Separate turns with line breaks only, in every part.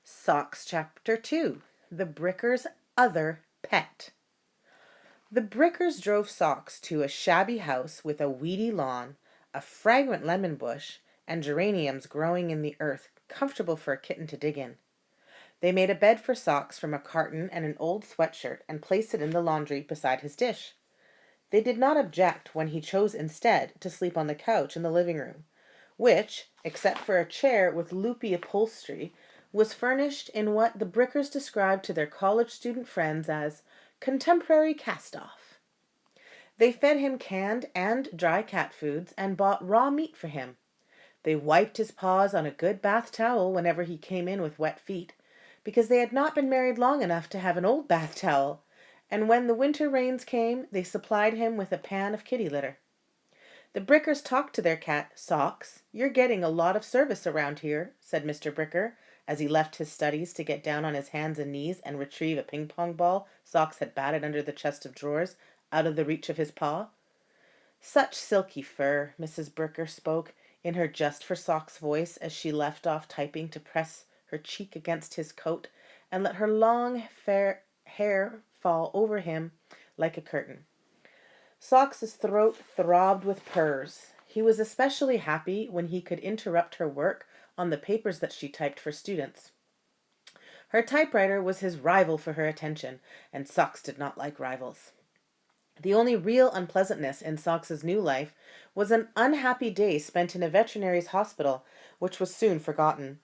Socks Chapter 2. The Bricker's Other Pet. The Brickers drove Socks to a shabby house with a weedy lawn, a fragrant lemon bush, and geraniums growing in the earth, comfortable for a kitten to dig in. They made a bed for Socks from a carton and an old sweatshirt and placed it in the laundry beside his dish. They did not object when he chose instead to sleep on the couch in the living room, which, except for a chair with loopy upholstery, was furnished in what the Brickers described to their college student friends as contemporary cast-off. They fed him canned and dry cat foods and bought raw meat for him. They wiped his paws on a good bath towel whenever he came in with wet feet, because they had not been married long enough to have an old bath towel, and when the winter rains came, they supplied him with a pan of kitty litter. The Brickers talked to their cat, Socks. "You're getting a lot of service around here," said Mr. Bricker, as he left his studies to get down on his hands and knees and retrieve a ping-pong ball Socks had batted under the chest of drawers, out of the reach of his paw. "Such silky fur," Mrs. Bricker spoke in her just-for-Socks voice as she left off typing to press her cheek against his coat and let her long fair hair fall over him like a curtain. Socks's throat throbbed with purrs. He was especially happy when he could interrupt her work on the papers that she typed for students. Her typewriter was his rival for her attention, and Socks did not like rivals. The only real unpleasantness in Socks's new life was an unhappy day spent in a veterinary's hospital, which was soon forgotten.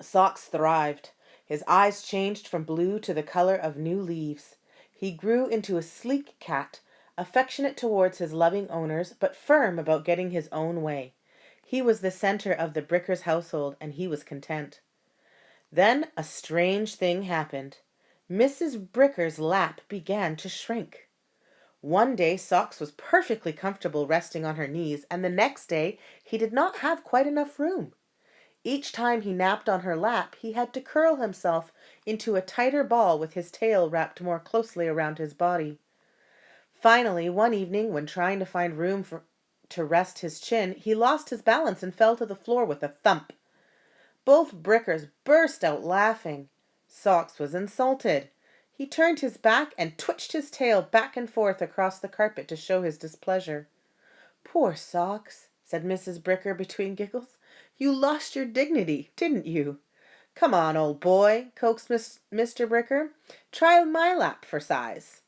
Socks thrived. His eyes changed from blue to the color of new leaves. He grew into a sleek cat, affectionate towards his loving owners, but firm about getting his own way. He was the center of the Brickers' household, and he was content. Then a strange thing happened. Mrs. Bricker's lap began to shrink. One day Socks was perfectly comfortable resting on her knees, and the next day he did not have quite enough room. Each time he napped on her lap, he had to curl himself into a tighter ball with his tail wrapped more closely around his body. Finally, one evening, when trying to find room to rest his chin, he lost his balance and fell to the floor with a thump. Both Brickers burst out laughing. Socks was insulted. He turned his back and twitched his tail back and forth across the carpet to show his displeasure. "Poor Socks," said Mrs. Bricker between giggles. "You lost your dignity, didn't you?" "Come on, old boy," coaxed Mr. Bricker. "Try my lap for size."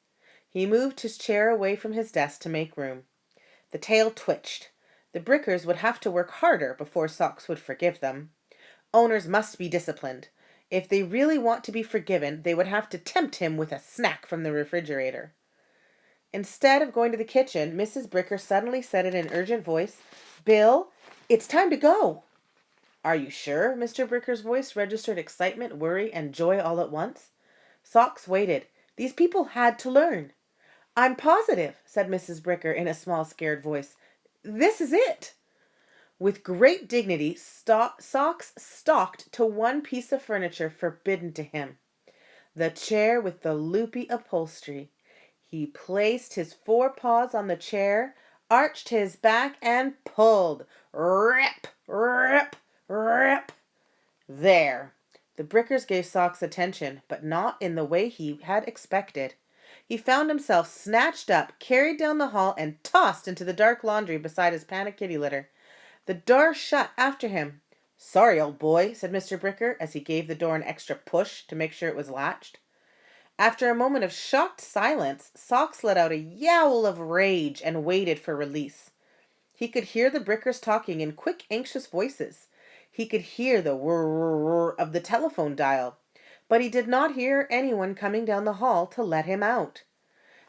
He moved his chair away from his desk to make room. The tail twitched. The Brickers would have to work harder before Socks would forgive them. Owners must be disciplined. If they really want to be forgiven, they would have to tempt him with a snack from the refrigerator. Instead of going to the kitchen, Mrs. Bricker suddenly said in an urgent voice, "Bill, it's time to go." "Are you sure?" Mr. Bricker's voice registered excitement, worry, and joy all at once. Socks waited. These people had to learn. "I'm positive," said Mrs. Bricker in a small, scared voice. "This is it." With great dignity, Socks stalked to one piece of furniture forbidden to him, the chair with the loopy upholstery. He placed his forepaws on the chair, arched his back, and pulled. Rip, rip, rip. There. The Brickers gave Socks attention, but not in the way he had expected. He found himself snatched up, carried down the hall, and tossed into the dark laundry beside his pan of kitty litter. The door shut after him. "Sorry, old boy," said Mr. Bricker, as he gave the door an extra push to make sure it was latched. After a moment of shocked silence, Socks let out a yowl of rage and waited for release. He could hear the Brickers talking in quick, anxious voices. He could hear the whir of the telephone dial, but he did not hear anyone coming down the hall to let him out.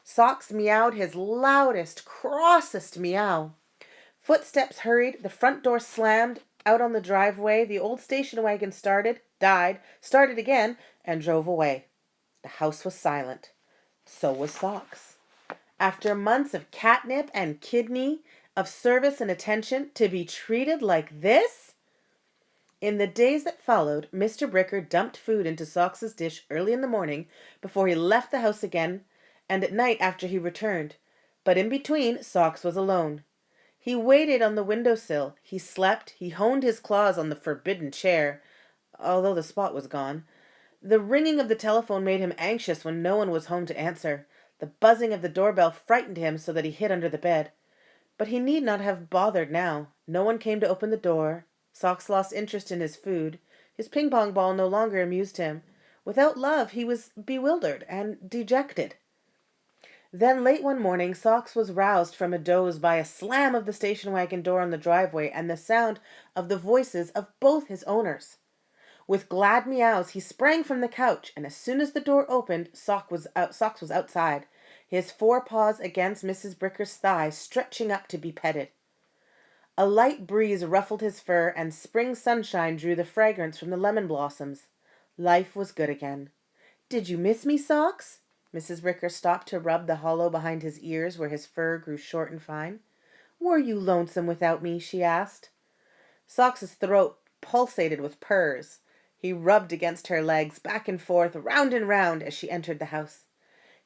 Socks meowed his loudest, crossest meow. Footsteps hurried, the front door slammed out on the driveway, the old station wagon started, died, started again, and drove away. The house was silent. So was Socks. After months of catnip and kidney, of service and attention, to be treated like this? In the days that followed, Mr. Bricker dumped food into Socks's dish early in the morning before he left the house again, and at night after he returned. But in between, Socks was alone. He waited on the windowsill. He slept. He honed his claws on the forbidden chair. although the spot was gone. The ringing of the telephone made him anxious when no one was home to answer. The buzzing of the doorbell frightened him so that he hid under the bed. But he need not have bothered now. No one came to open the door. Socks lost interest in his food. His ping-pong ball no longer amused him. Without love, he was bewildered and dejected. Then late one morning, Socks was roused from a doze by a slam of the station wagon door on the driveway and the sound of the voices of both his owners. With glad meows, he sprang from the couch, and as soon as the door opened, Socks was outside, his forepaws against Mrs. Bricker's thigh, stretching up to be petted. A light breeze ruffled his fur, and spring sunshine drew the fragrance from the lemon blossoms. Life was good again. "Did you miss me, Socks?" Mrs. Bricker stopped to rub the hollow behind his ears where his fur grew short and fine. "Were you lonesome without me?" she asked. Socks's throat pulsated with purrs. He rubbed against her legs, back and forth, round and round, as she entered the house.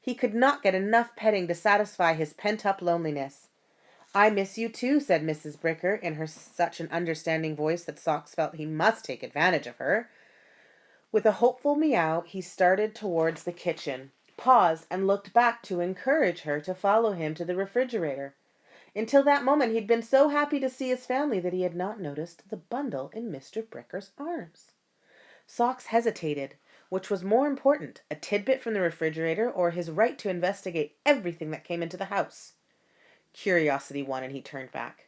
He could not get enough petting to satisfy his pent-up loneliness. "I miss you too," said Mrs. Bricker, in her such an understanding voice that Socks felt he must take advantage of her. With a hopeful meow, he started towards the kitchen, paused, and looked back to encourage her to follow him to the refrigerator. Until that moment he'd been so happy to see his family that he had not noticed the bundle in Mr. Bricker's arms. Socks hesitated. Which was more important, a tidbit from the refrigerator or his right to investigate everything that came into the house? Curiosity won, and he turned back.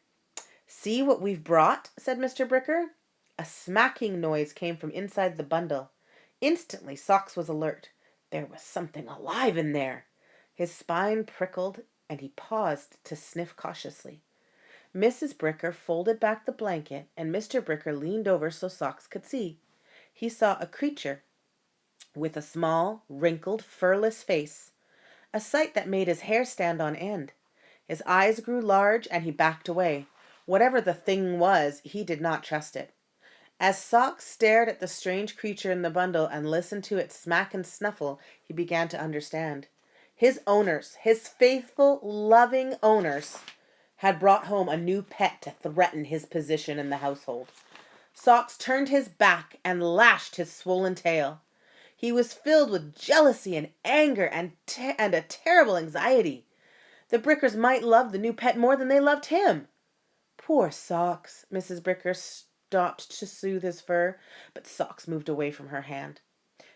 "See what we've brought?" said Mr. Bricker. A smacking noise came from inside the bundle. Instantly Socks was alert. There was something alive in there. His spine prickled, and he paused to sniff cautiously. Mrs. Bricker folded back the blanket, and Mr. Bricker leaned over so Socks could see. He saw a creature with a small, wrinkled, furless face, a sight that made his hair stand on end. His eyes grew large, and he backed away. Whatever the thing was, he did not trust it. As Socks stared at the strange creature in the bundle and listened to it smack and snuffle, he began to understand. His owners, his faithful, loving owners, had brought home a new pet to threaten his position in the household. Socks turned his back and lashed his swollen tail. He was filled with jealousy and anger and a terrible anxiety. The Brickers might love the new pet more than they loved him. Poor Socks. Mrs. Bricker stopped to soothe his fur, but Socks moved away from her hand.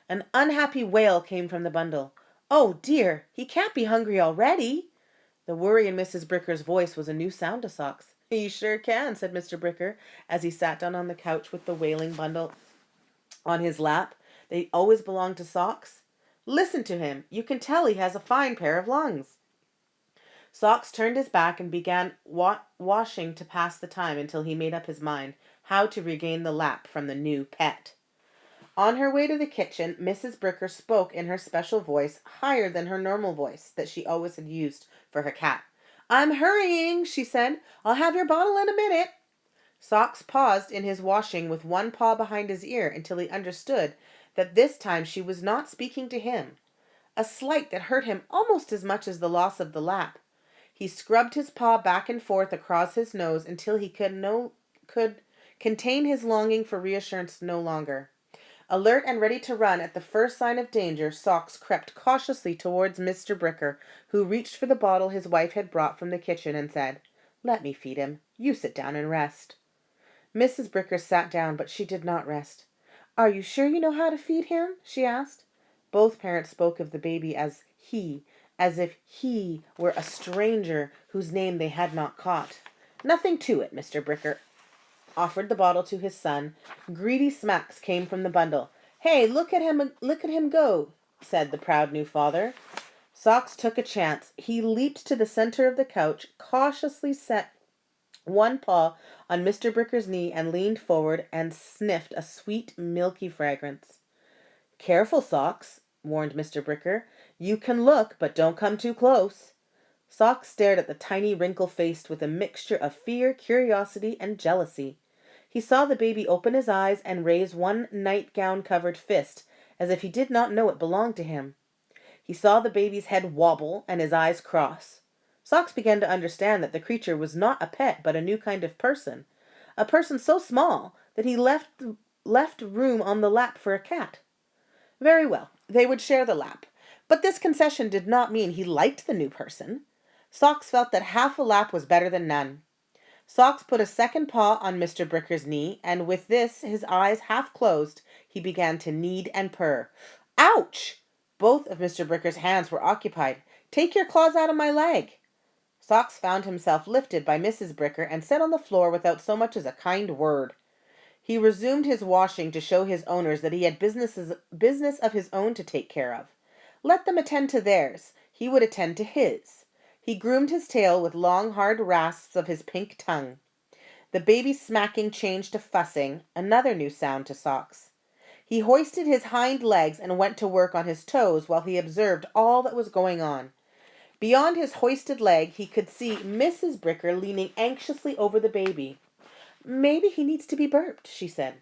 An unhappy wail came from the bundle. "Oh dear, he can't be hungry already." The worry in Mrs. Bricker's voice was a new sound to Socks. "He sure can," said Mr. Bricker, as he sat down on the couch with the wailing bundle on his lap. They always belonged to Socks. "Listen to him. You can tell he has a fine pair of lungs." Socks turned his back and began washing to pass the time until he made up his mind how to regain the lap from the new pet. On her way to the kitchen, Mrs. Bricker spoke in her special voice, higher than her normal voice that she always had used for her cat. "I'm hurrying," she said. "I'll have your bottle in a minute." Socks paused in his washing with one paw behind his ear until he understood that this time she was not speaking to him, a slight that hurt him almost as much as the loss of the lap. He scrubbed his paw back and forth across his nose until he could contain his longing for reassurance no longer. Alert and ready to run at the first sign of danger, Socks crept cautiously towards Mr. Bricker, who reached for the bottle his wife had brought from the kitchen and said, "Let me feed him. You sit down and rest." Mrs. Bricker sat down, but she did not rest. "Are you sure you know how to feed him?" she asked. Both parents spoke of the baby as he, as if he were a stranger whose name they had not caught. "Nothing to it." Mr. Bricker offered the bottle to his son. Greedy smacks came from the bundle. "Hey, look at him go," said the proud new father. Socks took a chance. He leaped to the center of the couch, cautiously set one paw on Mr. Bricker's knee, and leaned forward and sniffed a sweet, milky fragrance. "Careful, Socks," warned Mr. Bricker. "You can look, but don't come too close." Socks stared at the tiny wrinkle face with a mixture of fear, curiosity, and jealousy. He saw the baby open his eyes and raise one nightgown-covered fist, as if he did not know it belonged to him. He saw the baby's head wobble and his eyes cross. Socks began to understand that the creature was not a pet, but a new kind of person. A person so small that he left room on the lap for a cat. Very well, they would share the lap. But this concession did not mean he liked the new person. Socks felt that half a lap was better than none. Socks put a second paw on Mr. Bricker's knee, and with this, his eyes half closed, he began to knead and purr. Ouch! Both of Mr. Bricker's hands were occupied. Take your claws out of my leg. Socks found himself lifted by Mrs. Bricker and set on the floor without so much as a kind word. He resumed his washing to show his owners that he had business of his own to take care of. Let them attend to theirs. He would attend to his. He groomed his tail with long, hard rasps of his pink tongue. The baby smacking changed to fussing, another new sound to Socks. He hoisted his hind legs and went to work on his toes while he observed all that was going on. Beyond his hoisted leg, he could see Mrs. Bricker leaning anxiously over the baby. Maybe he needs to be burped, she said.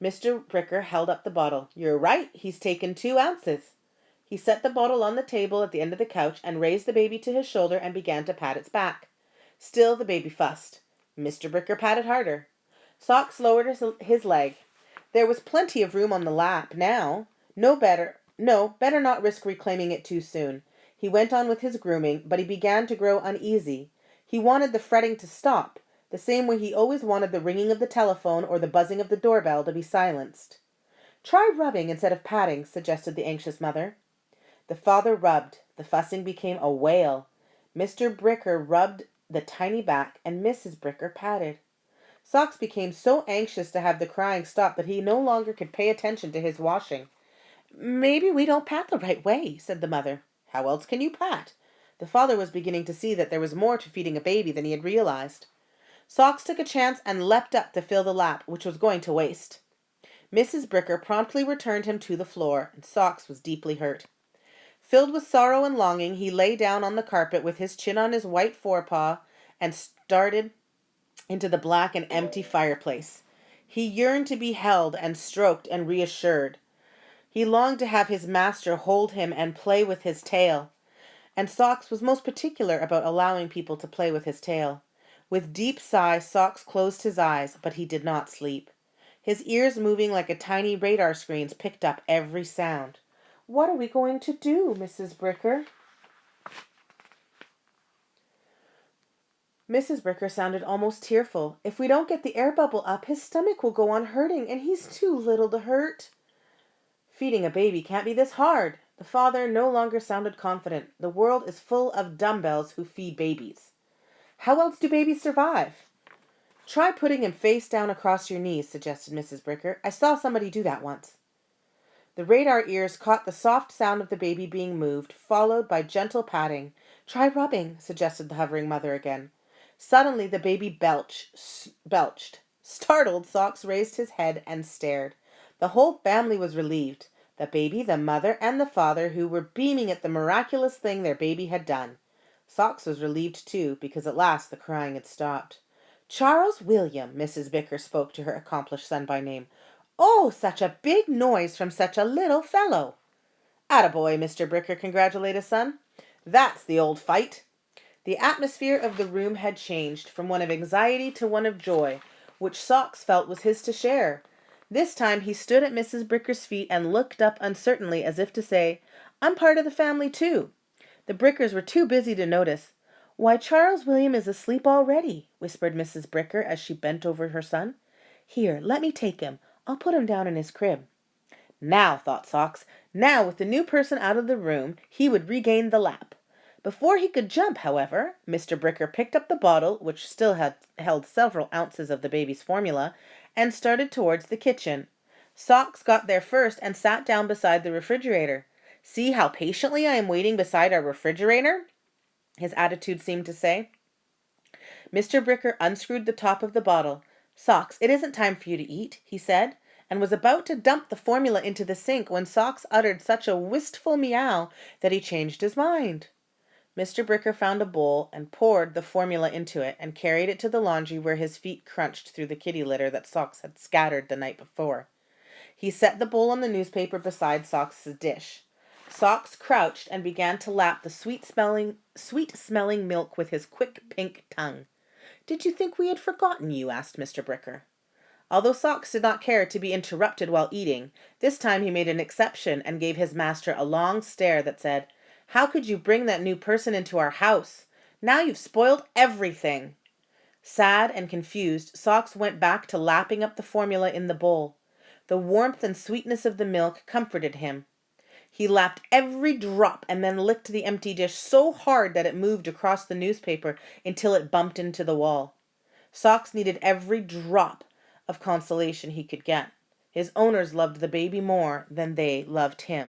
Mr. Bricker held up the bottle. You're right, he's taken 2 ounces. He set the bottle on the table at the end of the couch and raised the baby to his shoulder and began to pat its back. Still the baby fussed. Mr. Bricker patted harder. Socks lowered his leg. There was plenty of room on the lap now. Better not risk reclaiming it too soon. He went on with his grooming, but he began to grow uneasy. He wanted the fretting to stop, the same way he always wanted the ringing of the telephone or the buzzing of the doorbell to be silenced. Try rubbing instead of patting, suggested the anxious mother. The father rubbed. The fussing became a wail. Mr. Bricker rubbed the tiny back, and Mrs. Bricker patted. Socks became so anxious to have the crying stop that he no longer could pay attention to his washing. Maybe we don't pat the right way, said the mother. How else can you pat? The father was beginning to see that there was more to feeding a baby than he had realized. Socks took a chance and leapt up to fill the lap, which was going to waste. Mrs. Bricker promptly returned him to the floor, and Socks was deeply hurt. Filled with sorrow and longing, he lay down on the carpet with his chin on his white forepaw and started into the black and empty fireplace. He yearned to be held and stroked and reassured. He longed to have his master hold him and play with his tail. And Socks was most particular about allowing people to play with his tail. With deep sighs, Socks closed his eyes, but he did not sleep. His ears, moving like a tiny radar screens, picked up every sound. What are we going to do, Mrs. Bricker? Mrs. Bricker sounded almost tearful. If we don't get the air bubble up, his stomach will go on hurting, and he's too little to hurt. Feeding a baby can't be this hard. The father no longer sounded confident. The world is full of dumbbells who feed babies. How else do babies survive? Try putting him face down across your knees, suggested Mrs. Bricker. I saw somebody do that once. The radar ears caught the soft sound of the baby being moved, followed by gentle patting. Try rubbing, suggested the hovering mother again. Suddenly the baby belched. Startled, Socks raised his head and stared. The whole family was relieved. The baby, the mother, and the father, who were beaming at the miraculous thing their baby had done. Socks was relieved too, because at last the crying had stopped. Charles William, Mrs. Bricker spoke to her accomplished son by name. Oh, such a big noise from such a little fellow. Attaboy, Mr. Bricker congratulated his son. That's the old fight. The atmosphere of the room had changed from one of anxiety to one of joy, which Socks felt was his to share. This time he stood at Mrs. Bricker's feet and looked up uncertainly as if to say, I'm part of the family too. The Brickers were too busy to notice. Why, Charles William is asleep already, whispered Mrs. Bricker as she bent over her son. Here, let me take him. I'll put him down in his crib. Now, thought Socks, now with the new person out of the room, he would regain the lap. Before he could jump, however, Mr. Bricker picked up the bottle, which still had held several ounces of the baby's formula, and started towards the kitchen. Socks got there first and sat down beside the refrigerator. See how patiently I am waiting beside our refrigerator? His attitude seemed to say. Mr. Bricker unscrewed the top of the bottle. Socks, it isn't time for you to eat, he said, and was about to dump the formula into the sink when Socks uttered such a wistful meow that he changed his mind. Mr. Bricker found a bowl and poured the formula into it and carried it to the laundry where his feet crunched through the kitty litter that Socks had scattered the night before. He set the bowl on the newspaper beside Socks' dish. Socks crouched and began to lap the sweet-smelling milk with his quick pink tongue. Did you think we had forgotten you? Asked Mr. Bricker. Although Socks did not care to be interrupted while eating, this time he made an exception and gave his master a long stare that said, "How could you bring that new person into our house? Now you've spoiled everything." Sad and confused, Socks went back to lapping up the formula in the bowl. The warmth and sweetness of the milk comforted him. He lapped every drop and then licked the empty dish so hard that it moved across the newspaper until it bumped into the wall. Socks needed every drop of consolation he could get. His owners loved the baby more than they loved him.